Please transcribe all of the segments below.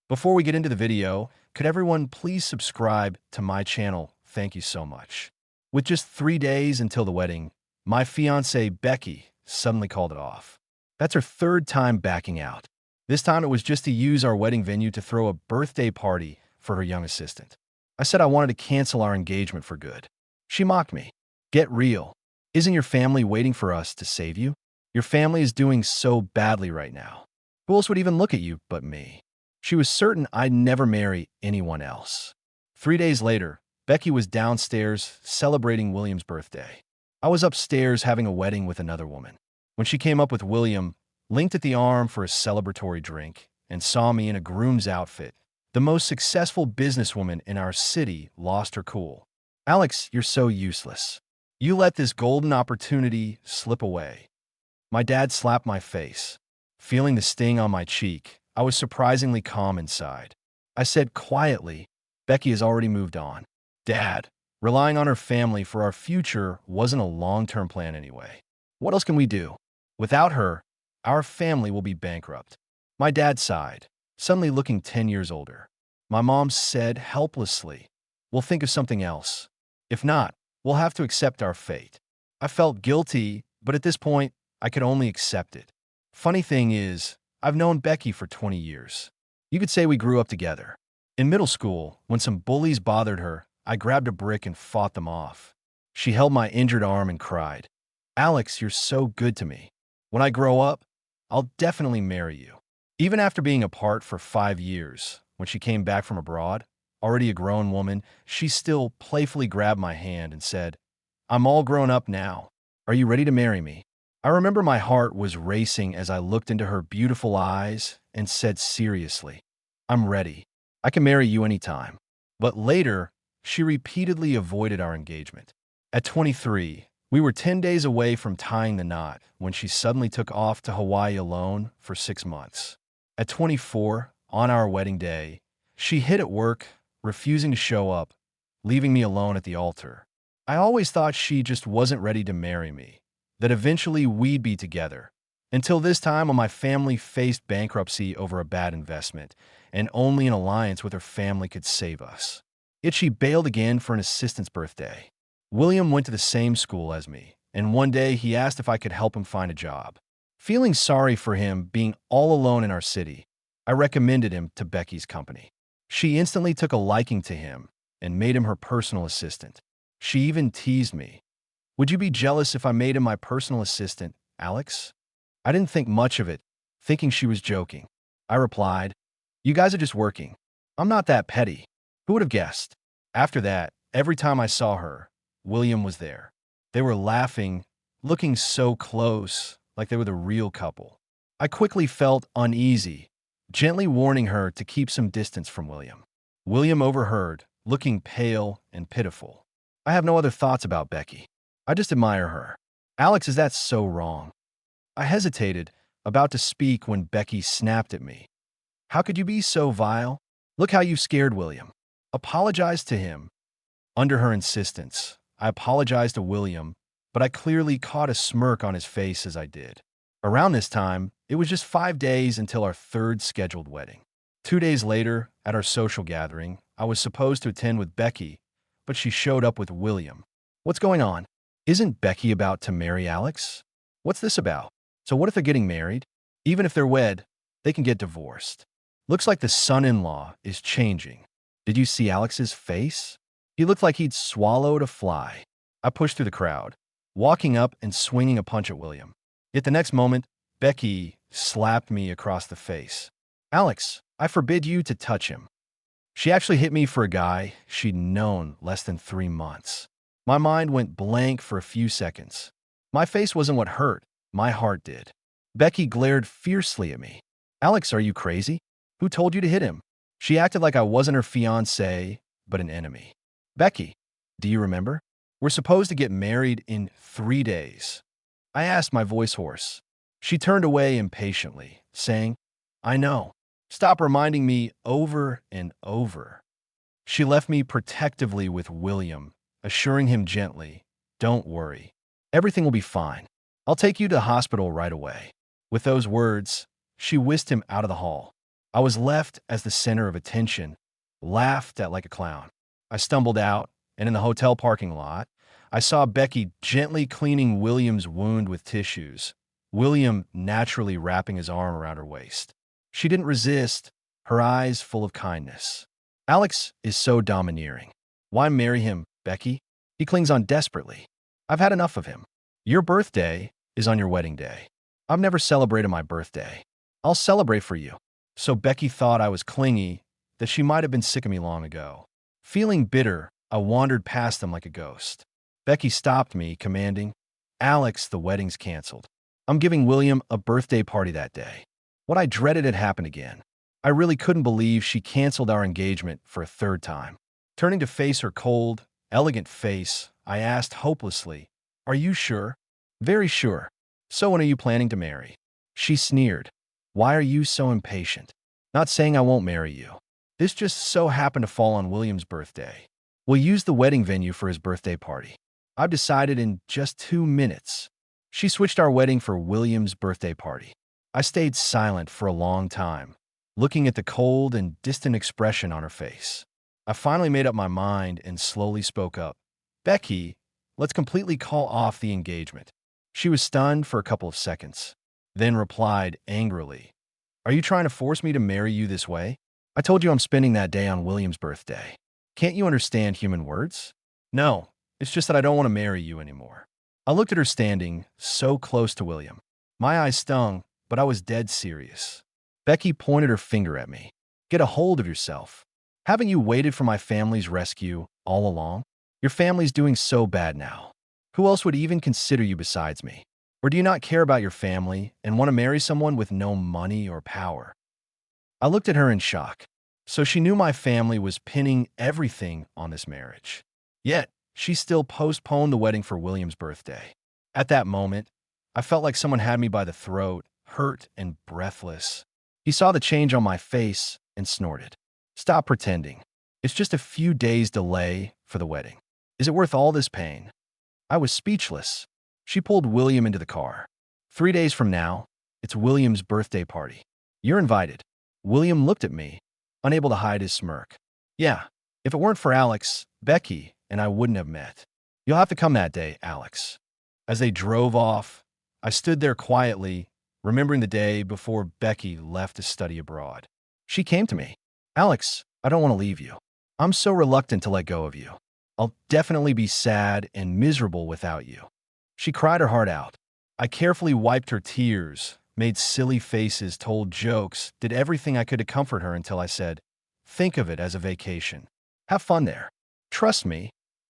Before we get into the video, could everyone please subscribe to my channel? Thank you so much. With just 3 days until the wedding, my fiancée Becky suddenly called it off. That's her third time backing out. This time it was just to use our wedding venue to throw a birthday party for her young assistant. I said I wanted to cancel our engagement for good. She mocked me. Get real. Isn't your family waiting for us to save you? Your family is doing so badly right now. Who else would even look at you but me? She was certain I'd never marry anyone else. 3 days later, Becky was downstairs celebrating William's birthday. I was upstairs having a wedding with another woman. When she came up with William, linked at the arm for a celebratory drink, and saw me in a groom's outfit, the most successful businesswoman in our city lost her cool. Alex, you're so useless. You let this golden opportunity slip away. My dad slapped my face. Feeling the sting on my cheek, I was surprisingly calm inside. I said quietly, Becky has already moved on. Dad, relying on her family for our future wasn't a long-term plan anyway. What else can we do? Without her, our family will be bankrupt. My dad sighed, suddenly looking 10 years older. My mom said helplessly, we'll think of something else. If not, we'll have to accept our fate. I felt guilty, but at this point, I could only accept it. Funny thing is, I've known Becky for 20 years. You could say we grew up together. In middle school, when some bullies bothered her, I grabbed a brick and fought them off. She held my injured arm and cried, Alex, you're so good to me. When I grow up, I'll definitely marry you. Even after being apart for 5 years, when she came back from abroad, already a grown woman, she still playfully grabbed my hand and said, I'm all grown up now. Are you ready to marry me? I remember my heart was racing as I looked into her beautiful eyes and said seriously, I'm ready. I can marry you anytime. But later, she repeatedly avoided our engagement. At 23, we were 10 days away from tying the knot when she suddenly took off to Hawaii alone for 6 months. At 24, on our wedding day, she hid at work, refusing to show up, leaving me alone at the altar. I always thought she just wasn't ready to marry me, that eventually we'd be together. Until this time when my family faced bankruptcy over a bad investment, and only an alliance with her family could save us. Yet she bailed again for an assistant's birthday. William went to the same school as me, and one day he asked if I could help him find a job. Feeling sorry for him being all alone in our city, I recommended him to Becky's company. She instantly took a liking to him and made him her personal assistant. She even teased me. Would you be jealous if I made him my personal assistant, Alex? I didn't think much of it, thinking she was joking. I replied, you guys are just working. I'm not that petty. Who would have guessed? After that, every time I saw her, William was there. They were laughing, looking so close, like they were the real couple. I quickly felt uneasy, gently warning her to keep some distance from William. William overheard, looking pale and pitiful. I have no other thoughts about Becky. I just admire her. Alex, is that so wrong? I hesitated, about to speak when Becky snapped at me. How could you be so vile? Look how you scared William. Apologize to him. Under her insistence, I apologized to William, but I clearly caught a smirk on his face as I did. Around this time, it was just 5 days until our third scheduled wedding. 2 days later, at our social gathering, I was supposed to attend with Becky, but she showed up with William. What's going on? Isn't Becky about to marry Alex? What's this about? So what if they're getting married? Even if they're wed, they can get divorced. Looks like the son-in-law is changing. Did you see Alex's face? He looked like he'd swallowed a fly. I pushed through the crowd, walking up and swinging a punch at William. Yet the next moment, Becky slapped me across the face. Alex, I forbid you to touch him. She actually hit me for a guy she'd known less than 3 months. My mind went blank for a few seconds. My face wasn't what hurt, my heart did. Becky glared fiercely at me. Alex, are you crazy? Who told you to hit him? She acted like I wasn't her fiancé, but an enemy. Becky, do you remember? We're supposed to get married in 3 days. I asked, my voice hoarse. She turned away impatiently, saying, I know. Stop reminding me over and over. She left me protectively with William, assuring him gently, don't worry. Everything will be fine. I'll take you to the hospital right away. With those words, she whisked him out of the hall. I was left as the center of attention, laughed at like a clown. I stumbled out, and in the hotel parking lot, I saw Becky gently cleaning William's wound with tissues, William naturally wrapping his arm around her waist. She didn't resist, her eyes full of kindness. Alex is so domineering. Why marry him, Becky? He clings on desperately. I've had enough of him. Your birthday is on your wedding day. I've never celebrated my birthday. I'll celebrate for you. So Becky thought I was clingy, that she might have been sick of me long ago. Feeling bitter, I wandered past them like a ghost. Becky stopped me, commanding, Alex, the wedding's canceled. I'm giving William a birthday party that day. What I dreaded had happened again. I really couldn't believe she canceled our engagement for a third time. Turning to face her cold, elegant face, I asked hopelessly, Are you sure? Very sure. So when are you planning to marry? She sneered. Why are you so impatient? Not saying I won't marry you. This just so happened to fall on William's birthday. We'll use the wedding venue for his birthday party. I've decided in just 2 minutes. She switched our wedding for William's birthday party. I stayed silent for a long time, looking at the cold and distant expression on her face. I finally made up my mind and slowly spoke up. Becky, let's completely call off the engagement. She was stunned for a couple of seconds, then replied angrily, Are you trying to force me to marry you this way? I told you I'm spending that day on William's birthday. Can't you understand human words? No, it's just that I don't want to marry you anymore. I looked at her standing so close to William. My eyes stung, but I was dead serious. Becky pointed her finger at me. Get a hold of yourself. Haven't you waited for my family's rescue all along? Your family's doing so bad now. Who else would even consider you besides me? Or do you not care about your family and want to marry someone with no money or power? I looked at her in shock. So she knew my family was pinning everything on this marriage. Yet, she still postponed the wedding for William's birthday. At that moment, I felt like someone had me by the throat, hurt and breathless. He saw the change on my face and snorted. Stop pretending. It's just a few days delay for the wedding. Is it worth all this pain? I was speechless. She pulled William into the car. 3 days from now, it's William's birthday party. You're invited. William looked at me, unable to hide his smirk. Yeah, if it weren't for Alex, Becky and I wouldn't have met. You'll have to come that day, Alex. As they drove off, I stood there quietly, remembering the day before Becky left to study abroad. She came to me. Alex, I don't want to leave you. I'm so reluctant to let go of you. I'll definitely be sad and miserable without you. She cried her heart out. I carefully wiped her tears, made silly faces, told jokes, did everything I could to comfort her until I said, Think of it as a vacation. Have fun there. Trust me,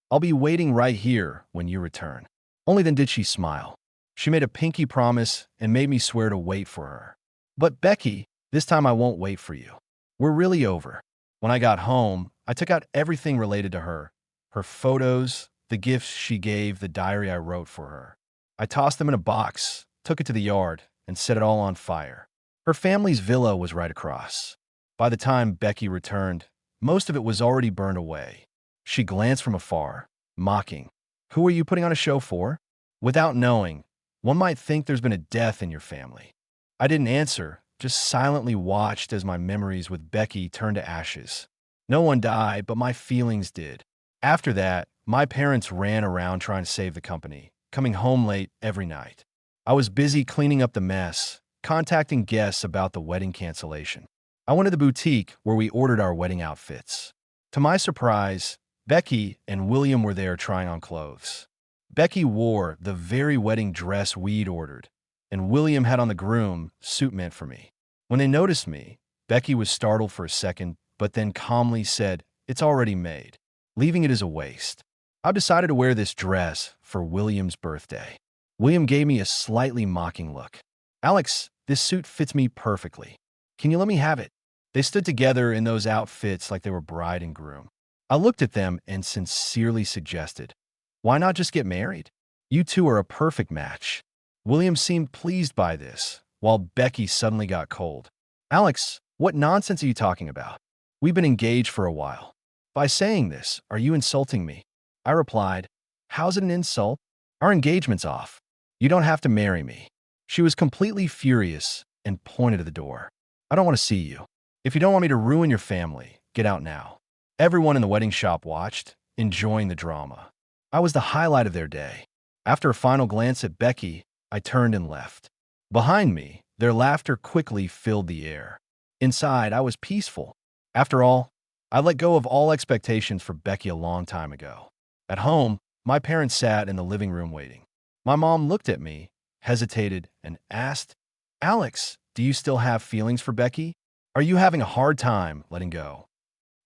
I'll be waiting right here when you return. Only then did she smile. She made a pinky promise and made me swear to wait for her. But Becky, this time I won't wait for you. We're really over. When I got home, I took out everything related to her. Her photos, the gifts she gave, the diary I wrote for her. I tossed them in a box, took it to the yard, and set it all on fire. Her family's villa was right across. By the time Becky returned, most of it was already burned away. She glanced from afar, mocking. Who are you putting on a show for? Without knowing, one might think there's been a death in your family. I didn't answer, just silently watched as my memories with Becky turned to ashes. No one died, but my feelings did. After that, my parents ran around trying to save the company, coming home late every night. I was busy cleaning up the mess, contacting guests about the wedding cancellation. I went to the boutique where we ordered our wedding outfits. To my surprise, Becky and William were there trying on clothes. Becky wore the very wedding dress we'd ordered, and William had on the groom suit meant for me. When they noticed me, Becky was startled for a second, but then calmly said, It's already made, leaving it as a waste. I've decided to wear this dress for William's birthday. William gave me a slightly mocking look. Alex, this suit fits me perfectly. Can you let me have it? They stood together in those outfits like they were bride and groom. I looked at them and sincerely suggested, Why not just get married? You two are a perfect match. William seemed pleased by this, while Becky suddenly got cold. Alex, what nonsense are you talking about? We've been engaged for a while. By saying this, are you insulting me? I replied, How's it an insult? Our engagement's off. You don't have to marry me. She was completely furious and pointed to the door. I don't want to see you. If you don't want me to ruin your family, get out now. Everyone in the wedding shop watched, enjoying the drama. I was the highlight of their day. After a final glance at Becky, I turned and left. Behind me, their laughter quickly filled the air. Inside, I was peaceful. After all, I let go of all expectations for Becky a long time ago. At home, my parents sat in the living room waiting. My mom looked at me, hesitated, and asked, "Alex, do you still have feelings for Becky? Are you having a hard time letting go?"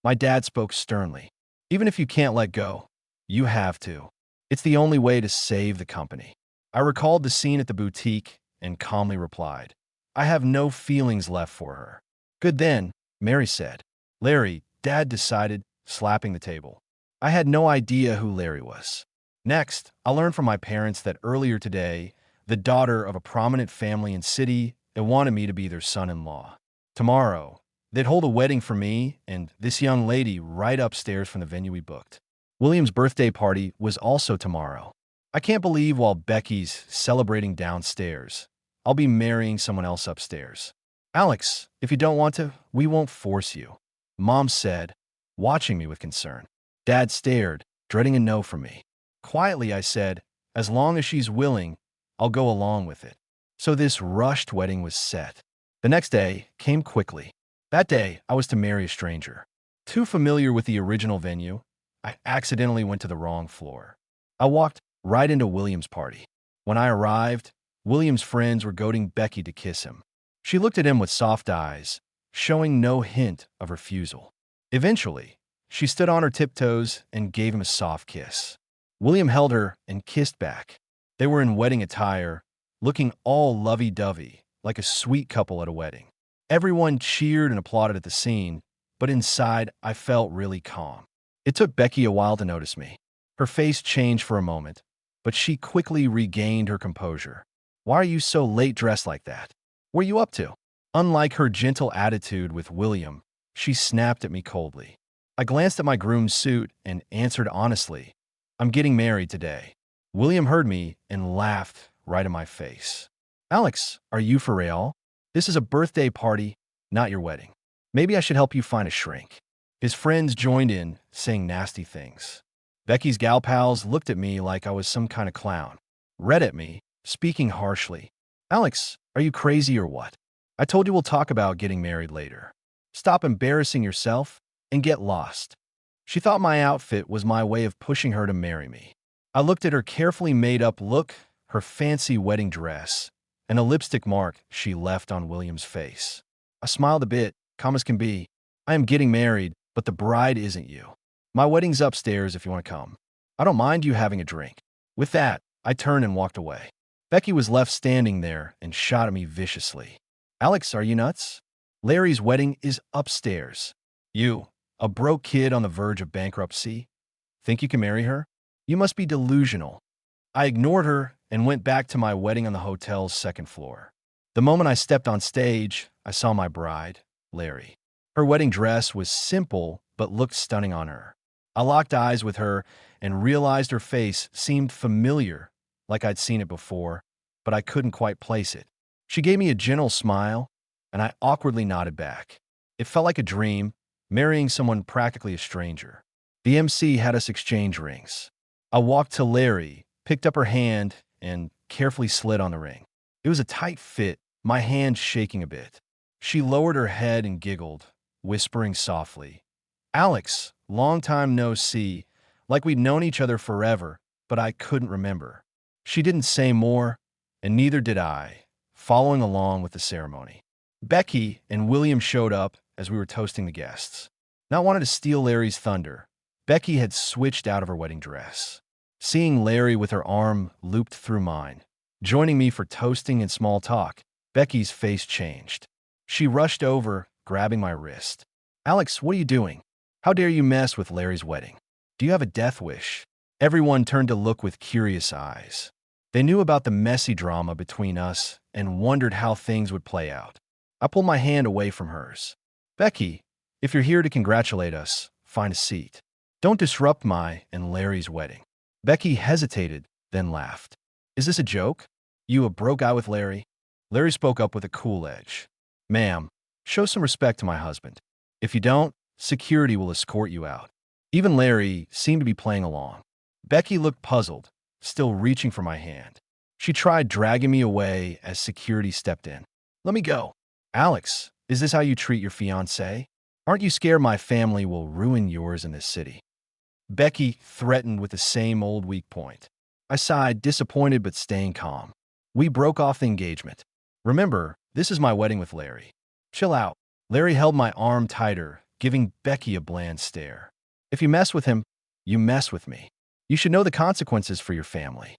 My dad spoke sternly. "Even if you can't let go, you have to. It's the only way to save the company." I recalled the scene at the boutique and calmly replied, "I have no feelings left for her." "Good then," Mary said. "Larry," Dad decided, slapping the table. I had no idea who Larry was. Next, I learned from my parents that earlier today, the daughter of a prominent family in city had wanted me to be their son-in-law. Tomorrow, they'd hold a wedding for me and this young lady right upstairs from the venue we booked. William's birthday party was also tomorrow. I can't believe while Becky's celebrating downstairs, I'll be marrying someone else upstairs. "Alex, if you don't want to, we won't force you," Mom said, watching me with concern. Dad stared, dreading a no from me. Quietly, I said, "As long as she's willing, I'll go along with it." So this rushed wedding was set. The next day came quickly. That day, I was to marry a stranger. Too familiar with the original venue, I accidentally went to the wrong floor. I walked right into William's party. When I arrived, William's friends were goading Becky to kiss him. She looked at him with soft eyes, showing no hint of refusal. Eventually, she stood on her tiptoes and gave him a soft kiss. William held her and kissed back. They were in wedding attire, looking all lovey-dovey, like a sweet couple at a wedding. Everyone cheered and applauded at the scene, but inside I felt really calm. It took Becky a while to notice me. Her face changed for a moment, but she quickly regained her composure. "Why are you so late dressed like that? What are you up to?" Unlike her gentle attitude with William, she snapped at me coldly. I glanced at my groom's suit and answered honestly, "I'm getting married today." William heard me and laughed right in my face. "Alex, are you for real? This is a birthday party, not your wedding. Maybe I should help you find a shrink." His friends joined in, saying nasty things. Becky's gal pals looked at me like I was some kind of clown, read at me, speaking harshly. "Alex, are you crazy or what? I told you we'll talk about getting married later. Stop embarrassing yourself and get lost." She thought my outfit was my way of pushing her to marry me. I looked at her carefully made-up look, her fancy wedding dress, and a lipstick mark she left on William's face. I smiled a bit, calm as can be. "I am getting married, but the bride isn't you. My wedding's upstairs if you want to come. I don't mind you having a drink." With that, I turned and walked away. Becky was left standing there and shot at me viciously. "Alex, are you nuts? Larry's wedding is upstairs. You, a broke kid on the verge of bankruptcy, think you can marry her? You must be delusional." I ignored her and went back to my wedding on the hotel's second floor. The moment I stepped on stage, I saw my bride, Larry. Her wedding dress was simple but looked stunning on her. I locked eyes with her and realized her face seemed familiar, like I'd seen it before, but I couldn't quite place it. She gave me a gentle smile, and I awkwardly nodded back. It felt like a dream, marrying someone practically a stranger. The MC had us exchange rings. I walked to Larry, picked up her hand, and carefully slid on the ring. It was a tight fit, my hand shaking a bit. She lowered her head and giggled, whispering softly, "Alex, long time no see," like we'd known each other forever, but I couldn't remember. She didn't say more, and neither did I, following along with the ceremony. Becky and William showed up as we were toasting the guests. Not wanting to steal Larry's thunder, Becky had switched out of her wedding dress. Seeing Larry with her arm looped through mine, joining me for toasting and small talk, Becky's face changed. She rushed over, grabbing my wrist. "Alex, what are you doing? How dare you mess with Larry's wedding? Do you have a death wish?" Everyone turned to look with curious eyes. They knew about the messy drama between us and wondered how things would play out. I pulled my hand away from hers. "Becky, if you're here to congratulate us, find a seat. Don't disrupt my and Larry's wedding." Becky hesitated, then laughed. "Is this a joke? You a broke guy with Larry?" Larry spoke up with a cool edge. "Ma'am, Show some respect to my husband. If you don't, security will escort you out. Even Larry seemed to be playing along. Becky looked puzzled, still reaching for my hand. She tried dragging me away as security stepped in. Let me go. Alex, is this how you treat your fiancé? Aren't you scared my family will ruin yours in this city? Becky threatened with the same old weak point. I sighed, disappointed but staying calm. We broke off the engagement. Remember, this is my wedding with Larry. Chill out. Larry held my arm tighter, giving Becky a bland stare. If you mess with him, you mess with me. You should know the consequences for your family.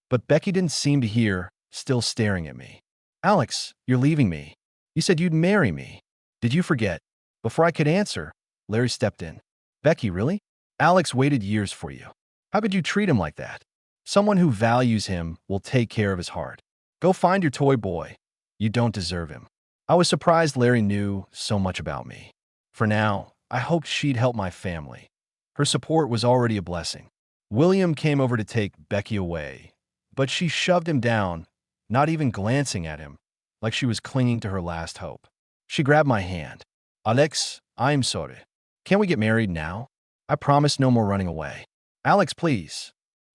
But Becky didn't seem to hear, still staring at me. Alex, you're leaving me. You said you'd marry me. Did you forget? Before I could answer, Larry stepped in. Becky, really? Alex waited years for you. How could you treat him like that? Someone who values him will take care of his heart. Go find your toy boy. You don't deserve him. I was surprised Larry knew so much about me. For now, I hoped she'd help my family. Her support was already a blessing. William came over to take Becky away, but she shoved him down, not even glancing at him, like she was clinging to her last hope. She grabbed my hand. Alex, I'm sorry. Can't we get married now? I promise no more running away. Alex, please.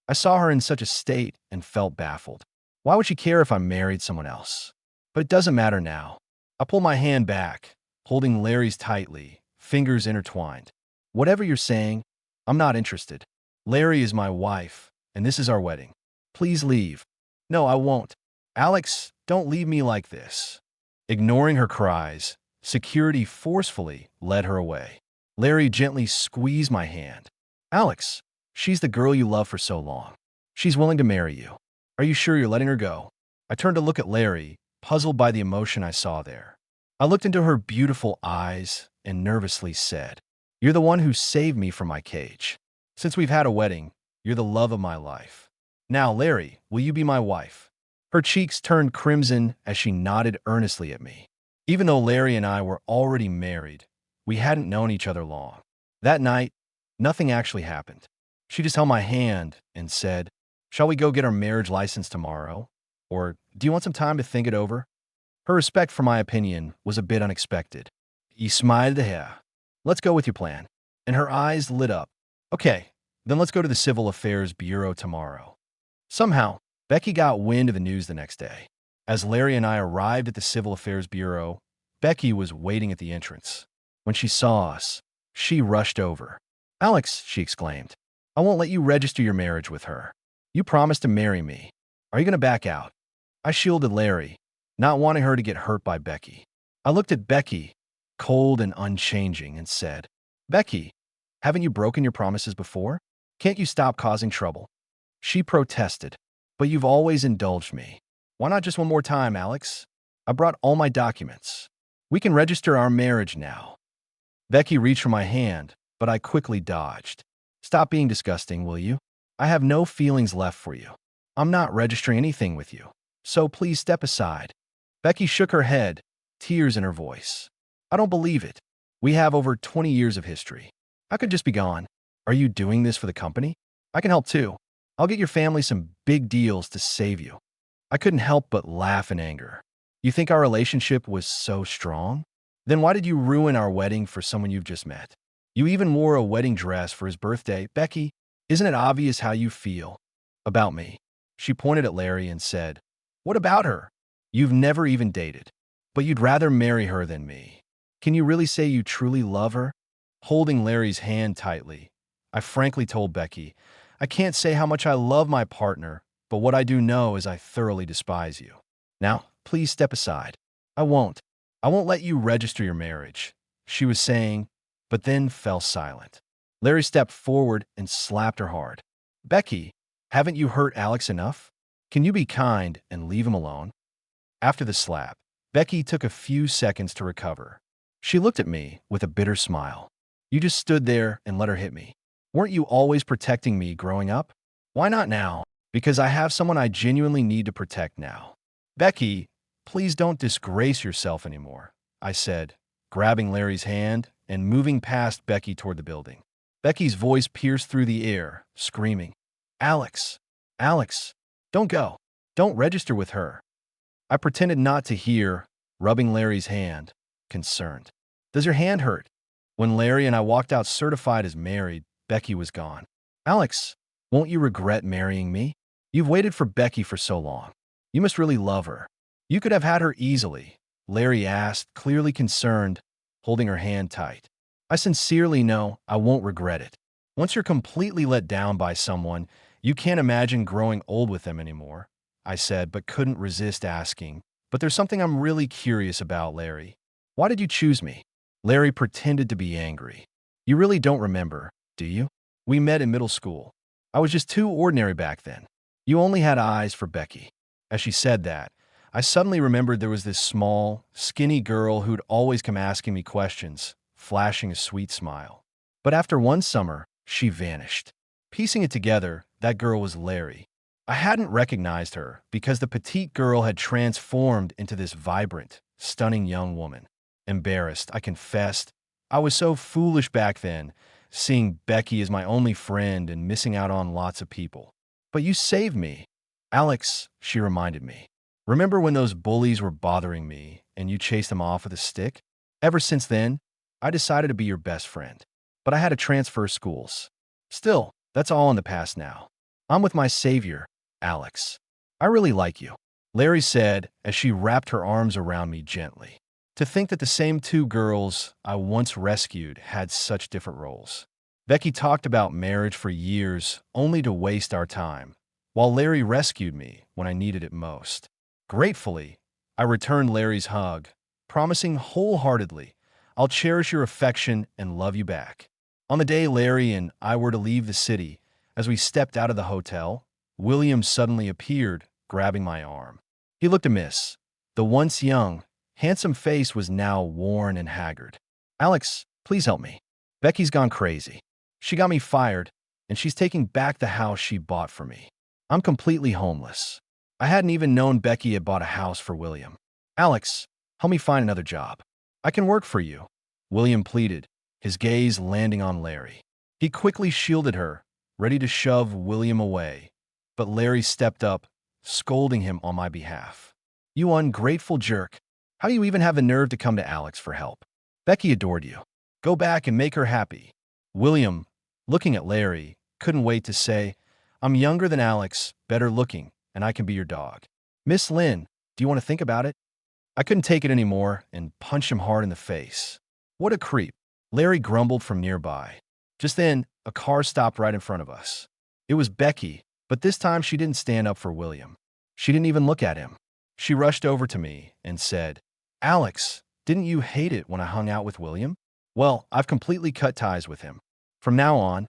I saw her in such a state and felt baffled. Why would she care if I married someone else? But it doesn't matter now. I pulled my hand back, holding Larry's tightly, fingers intertwined. Whatever you're saying, I'm not interested. Larry is my wife, and this is our wedding. Please leave. No, I won't. Alex, don't leave me like this. Ignoring her cries, security forcefully led her away. Larry gently squeezed my hand. Alex, she's the girl you loved for so long. She's willing to marry you. Are you sure you're letting her go? I turned to look at Larry, puzzled by the emotion I saw there. I looked into her beautiful eyes and nervously said, You're the one who saved me from my cage. Since we've had a wedding, you're the love of my life. Now, Larry, will you be my wife? Her cheeks turned crimson as she nodded earnestly at me. Even though Larry and I were already married, we hadn't known each other long. That night, nothing actually happened. She just held my hand and said, Shall we go get our marriage license tomorrow? Or do you want some time to think it over? Her respect for my opinion was a bit unexpected. He smiled at her. Let's go with your plan. And her eyes lit up. Okay, then let's go to the Civil Affairs Bureau tomorrow. Somehow, Becky got wind of the news the next day. As Larry and I arrived at the Civil Affairs Bureau, Becky was waiting at the entrance. When she saw us, she rushed over. Alex, she exclaimed, I won't let you register your marriage with her. You promised to marry me. Are you going to back out? I shielded Larry, not wanting her to get hurt by Becky. I looked at Becky, cold and unchanging, and said, Becky, haven't you broken your promises before? Can't you stop causing trouble? She protested, but you've always indulged me. Why not just one more time, Alex? I brought all my documents. We can register our marriage now. Becky reached for my hand, but I quickly dodged. Stop being disgusting, will you? I have no feelings left for you. I'm not registering anything with you, so please step aside. Becky shook her head, tears in her voice. I don't believe it. We have over 20 years of history. I could just be gone. Are you doing this for the company? I can help too. I'll get your family some big deals to save you. I couldn't help but laugh in anger. You think our relationship was so strong? Then why did you ruin our wedding for someone you've just met? You even wore a wedding dress for his birthday. Becky, isn't it obvious how you feel about me? She pointed at Larry and said, What about her? You've never even dated, but you'd rather marry her than me. Can you really say you truly love her? Holding Larry's hand tightly, I frankly told Becky, I can't say how much I love my partner, but what I do know is I thoroughly despise you. Now, please step aside. I won't let you register your marriage, she was saying, but then fell silent. Larry stepped forward and slapped her hard. Becky, haven't you hurt Alex enough? Can you be kind and leave him alone? After the slap, Becky took a few seconds to recover. She looked at me with a bitter smile. You just stood there and let her hit me. Weren't you always protecting me growing up? Why not now? Because I have someone I genuinely need to protect now. Becky, please don't disgrace yourself anymore, I said, grabbing Larry's hand and moving past Becky toward the building. Becky's voice pierced through the air, screaming, Alex, Alex, don't go. Don't register with her. I pretended not to hear, rubbing Larry's hand, concerned. Does your hand hurt? When Larry and I walked out certified as married, Becky was gone. Alex, won't you regret marrying me? You've waited for Becky for so long. You must really love her. You could have had her easily, Larry asked, clearly concerned, holding her hand tight. I sincerely know I won't regret it. Once you're completely let down by someone, you can't imagine growing old with them anymore, I said, but couldn't resist asking. But there's something I'm really curious about, Larry. Why did you choose me? Larry pretended to be angry. You really don't remember, do you? We met in middle school. I was just too ordinary back then. You only had eyes for Becky. As she said that, I suddenly remembered there was this small, skinny girl who'd always come asking me questions, flashing a sweet smile. But after one summer, she vanished. Piecing it together, that girl was Larry. I hadn't recognized her because the petite girl had transformed into this vibrant, stunning young woman. Embarrassed, I confessed. I was so foolish back then, seeing Becky as my only friend and missing out on lots of people. But you saved me. Alex, she reminded me. Remember when those bullies were bothering me and you chased them off with a stick? Ever since then, I decided to be your best friend. But I had to transfer schools. Still, that's all in the past now. I'm with my savior, Alex. I really like you, Larry said as she wrapped her arms around me gently. To think that the same two girls I once rescued had such different roles. Becky talked about marriage for years, only to waste our time, while Larry rescued me when I needed it most. Gratefully, I returned Larry's hug, promising wholeheartedly I'll cherish your affection and love you back. On the day Larry and I were to leave the city, as we stepped out of the hotel, William suddenly appeared, grabbing my arm. He looked amiss. The once young, handsome face was now worn and haggard. Alex, please help me. Becky's gone crazy. She got me fired, and she's taking back the house she bought for me. I'm completely homeless. I hadn't even known Becky had bought a house for William. Alex, help me find another job. I can work for you, William pleaded, his gaze landing on Larry. He quickly shielded her, ready to shove William away, but Larry stepped up, scolding him on my behalf. You ungrateful jerk. How do you even have the nerve to come to Alex for help? Becky adored you. Go back and make her happy. William, looking at Larry, couldn't wait to say, I'm younger than Alex, better looking, and I can be your dog. Miss Lynn, do you want to think about it? I couldn't take it anymore and punched him hard in the face. What a creep, Larry grumbled from nearby. Just then, a car stopped right in front of us. It was Becky, but this time she didn't stand up for William. She didn't even look at him. She rushed over to me and said, Alex, didn't you hate it when I hung out with William? Well, I've completely cut ties with him. From now on,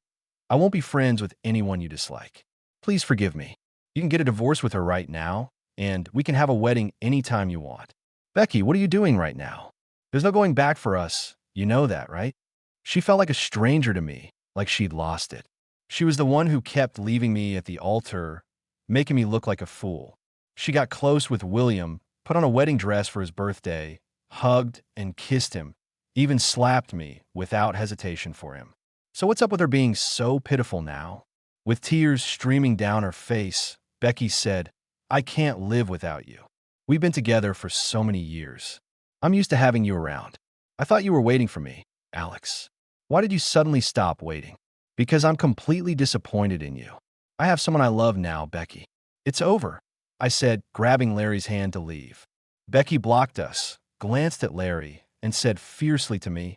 I won't be friends with anyone you dislike. Please forgive me. You can get a divorce with her right now, and we can have a wedding anytime you want. Becky, what are you doing right now? There's no going back for us. You know that, right? She felt like a stranger to me, like she'd lost it. She was the one who kept leaving me at the altar, making me look like a fool. She got close with William, put on a wedding dress for his birthday, hugged and kissed him, even slapped me without hesitation for him. So what's up with her being so pitiful now? With tears streaming down her face, Becky said, I can't live without you. We've been together for so many years. I'm used to having you around. I thought you were waiting for me, Alex. Why did you suddenly stop waiting? Because I'm completely disappointed in you. I have someone I love now, Becky. It's over, I said, grabbing Larry's hand to leave. Becky blocked us, glanced at Larry, and said fiercely to me,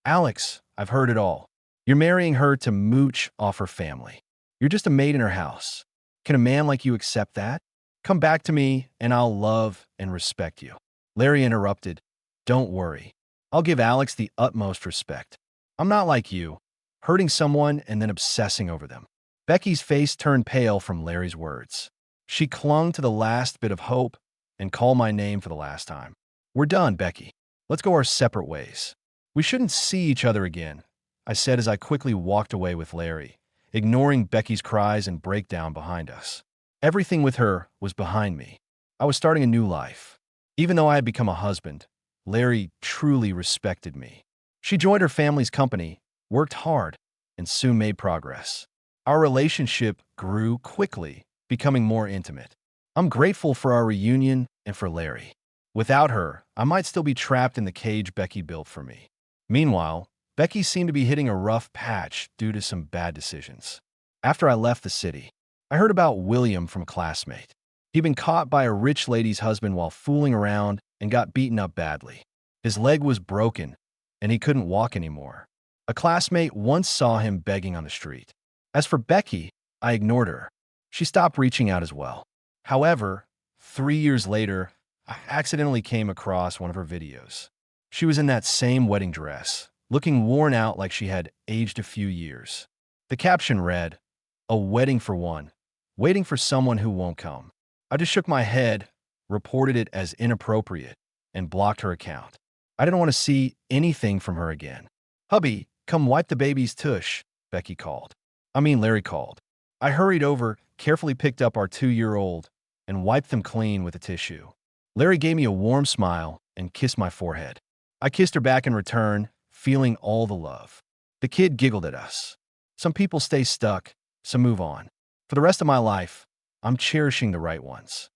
Alex, I've heard it all. You're marrying her to mooch off her family. You're just a maid in her house. Can a man like you accept that? Come back to me, and I'll love and respect you. Larry interrupted, Don't worry. I'll give Alex the utmost respect. I'm not like you, hurting someone and then obsessing over them. Becky's face turned pale from Larry's words. She clung to the last bit of hope and called my name for the last time. We're done, Becky. Let's go our separate ways. We shouldn't see each other again, I said as I quickly walked away with Larry, ignoring Becky's cries and breakdown behind us. Everything with her was behind me. I was starting a new life. Even though I had become a husband, Larry truly respected me. She joined her family's company, worked hard, and soon made progress. Our relationship grew quickly, becoming more intimate. I'm grateful for our reunion and for Larry. Without her, I might still be trapped in the cage Becky built for me. Meanwhile, Becky seemed to be hitting a rough patch due to some bad decisions. After I left the city, I heard about William from a classmate. He'd been caught by a rich lady's husband while fooling around and got beaten up badly. His leg was broken, and he couldn't walk anymore. A classmate once saw him begging on the street. As for Becky, I ignored her. She stopped reaching out as well. However, 3 years later, I accidentally came across one of her videos. She was in that same wedding dress, looking worn out like she had aged a few years. The caption read, "A wedding for one, waiting for someone who won't come." I just shook my head, reported it as inappropriate, and blocked her account. I didn't want to see anything from her again. "Hubby, come wipe the baby's tush," Larry called. I hurried over, carefully picked up our 2-year-old, and wiped them clean with a tissue. Larry gave me a warm smile and kissed my forehead. I kissed her back in return, feeling all the love. The kid giggled at us. Some people stay stuck, some move on. For the rest of my life, I'm cherishing the right ones.